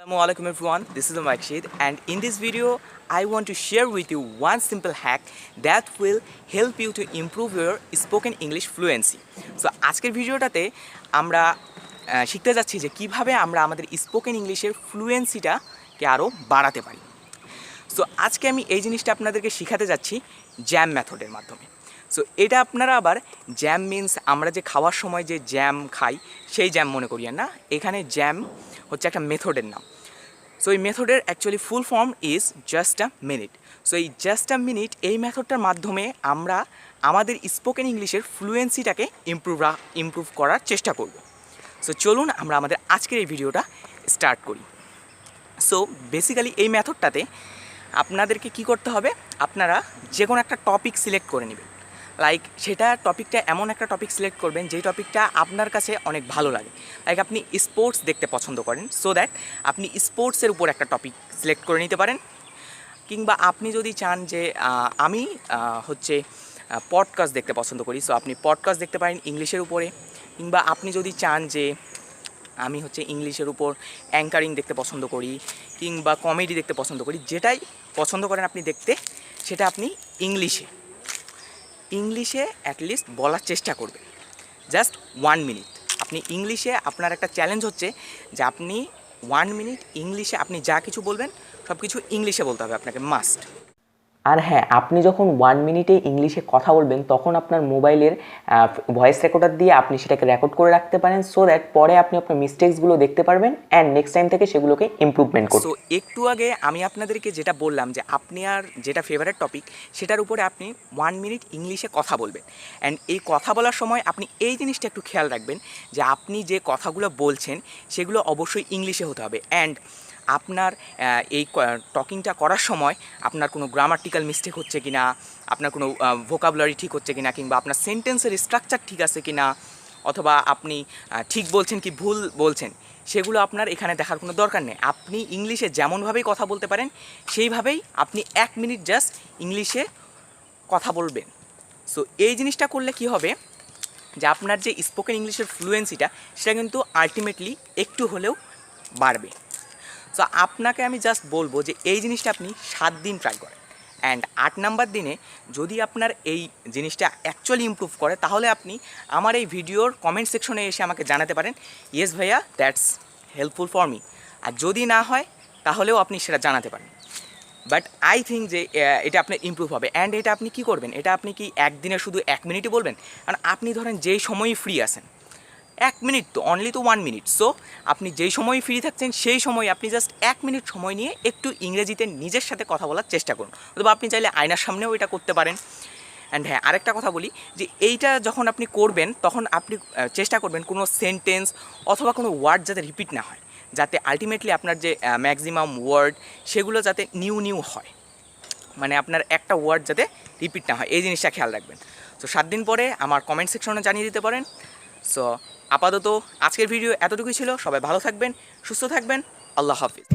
Assalamualaikum everyone, this is Rashid and in this video I want to share with you one simple hack that will help you to improve your spoken English fluency. So আজকের ভিডিওটাতে আমরা শিখতে যাচ্ছি যে কিভাবে আমরা আমাদের spoken ইংলিশের ফ্লুয়েন্সিটাকে আরও বাড়াতে পারি। সো আজকে আমি এই জিনিসটা আপনাদেরকে শেখাতে যাচ্ছি জ্যাম মেথডের মাধ্যমে। সো এটা আপনারা আবার জ্যাম মিন্স আমরা যে খাওয়ার সময় যে জ্যাম খাই সেই জ্যাম মনে করিয়েন না, এখানে জ্যাম হচ্ছে একটা মেথডের নাম। সো এই মেথডের actually full form is just a minute. So এই জাস্ট আ মিনিট এই মেথডটার মাধ্যমে আমরা আমাদের স্পোকেন ইংলিশের ফ্লুয়েন্সিটাকে ইমপ্রুভ করার চেষ্টা করব। সো চলুন আমরা আমাদের আজকের এই ভিডিওটা স্টার্ট করি। সো বেসিক্যালি এই মেথডটাতে আপনাদেরকে কি করতে হবে, আপনারা যে কোনো একটা টপিক সিলেক্ট করে নেবেন। লাইক সেটা টপিকটা এমন একটা টপিক সিলেক্ট করবেন যেই টপিকটা আপনার কাছে অনেক ভালো লাগে। লাইক আপনি স্পোর্টস দেখতে পছন্দ করেন, সো দ্যাট আপনি স্পোর্টসের উপর একটা টপিক সিলেক্ট করে নিতে পারেন। কিংবা আপনি যদি চান যে আমি হচ্ছে পডকাস্ট দেখতে পছন্দ করি, সো আপনি পডকাস্ট দেখতে পারেন ইংলিশের উপরে। কিংবা আপনি যদি চান যে আমি হচ্ছে ইংলিশের উপর অ্যাঙ্কারিং দেখতে পছন্দ করি কিংবা কমেডি দেখতে পছন্দ করি, যেটাই পছন্দ করেন আপনি দেখতে, সেটা আপনি ইংলিশে অ্যাটলিস্ট বলার চেষ্টা করবেন। জাস্ট 1 মিনিট আপনি ইংলিশে, আপনার একটা চ্যালেঞ্জ হচ্ছে যে আপনি 1 মিনিট ইংলিশে আপনি যা কিছু বলবেন সব কিছু ইংলিশে বলতে হবে আপনাকে, মাস্ট। আর হ্যাঁ, আপনি যখন 1 মিনিটে ইংলিশে কথা বলবেন তখন আপনার মোবাইলের ভয়েস রেকর্ডার দিয়ে আপনি সেটাকে রেকর্ড করে রাখতে পারেন, সো দ্যাট পরে আপনি আপনার মিস্টেক্সগুলো দেখতে পারবেন অ্যান্ড নেক্সট টাইম থেকে সেগুলোকে ইমপ্রুভমেন্ট করবেন। সো একটু আগে আমি আপনাদেরকে যেটা বললাম যে আপনি আর যেটা ফেভারিট টপিক সেটার উপরে আপনি 1 মিনিট ইংলিশে কথা বলবেন। অ্যান্ড এই কথা বলার সময় আপনি এই জিনিসটা একটু খেয়াল রাখবেন যে আপনি যে কথাগুলো বলছেন সেগুলো অবশ্যই ইংলিশে হতে হবে। অ্যান্ড আপনার এই টকিংটা করার সময় আপনার কোনো গ্রামাটিক্যাল মিস্টেক হচ্ছে কি না, আপনার কোনো ভোকাবুলারি ঠিক হচ্ছে কি না, কিংবা আপনার সেন্টেন্সের স্ট্রাকচার ঠিক আছে কি না, অথবা আপনি ঠিক বলছেন কি ভুল বলছেন, সেগুলো আপনার এখানে দেখার কোনো দরকার নেই। আপনি ইংলিশে যেমনভাবেই কথা বলতে পারেন সেইভাবেই আপনি 1 মিনিট জাস্ট ইংলিশে কথা বলবেন। সো এই জিনিসটা করলে কি হবে যে আপনার যে স্পোকেন ইংলিশের ফ্লুয়েন্সিটা সেটা কিন্তু আলটিমেটলি একটু হলেও বাড়বে। সো আপনাকে আমি জাস্ট বলবো যে এই জিনিসটা আপনি 7 দিন ট্রাই করেন, অ্যান্ড 8 নাম্বার দিনে যদি আপনার এই জিনিসটা অ্যাকচুয়ালি ইমপ্রুভ করে তাহলে আপনি আমার এই ভিডিওর কমেন্ট সেকশনে এসে আমাকে জানাতে পারেন, ইয়েস ভাইয়া দ্যাটস হেল্পফুল ফর মি। আর যদি না হয় তাহলেও আপনি সেটা জানাতে পারেন। বাট আই থিঙ্ক যে এটা আপনার ইমপ্রুভ হবে। অ্যান্ড এটা আপনি কি করবেন, এটা আপনি কি একদিনে শুধু 1 মিনিটই বলবেন? কারণ আপনি ধরেন যেই সময়ই ফ্রি আছেন, 1 মিনিট তো অনলি তো 1 মিনিট। সো আপনি যেই সময় ফ্রি থাকছেন সেই সময় আপনি জাস্ট 1 মিনিট সময় নিয়ে একটু ইংরেজিতে নিজের সাথে কথা বলার চেষ্টা করুন, অথবা আপনি চাইলে আয়নার সামনেও এটা করতে পারেন। অ্যান্ড হ্যাঁ, আরেকটা কথা বলি যে এইটা যখন আপনি করবেন তখন আপনি চেষ্টা করবেন কোনো সেন্টেন্স অথবা কোনো ওয়ার্ড যাতে রিপিট না হয়, যাতে আলটিমেটলি আপনার যে ম্যাক্সিমাম ওয়ার্ড সেগুলো যাতে নিউ হয়, মানে আপনার একটা ওয়ার্ড যাতে রিপিট না হয়, এই জিনিসটা খেয়াল রাখবেন। সো 7 দিন পরে আমার কমেন্ট সেকশনে জানিয়ে দিতে পারেন। সো আপাতত আজকের ভিডিও এতটুকুই ছিল। সবাই ভালো থাকবেন, সুস্থ থাকবেন, আল্লাহ হাফিজ।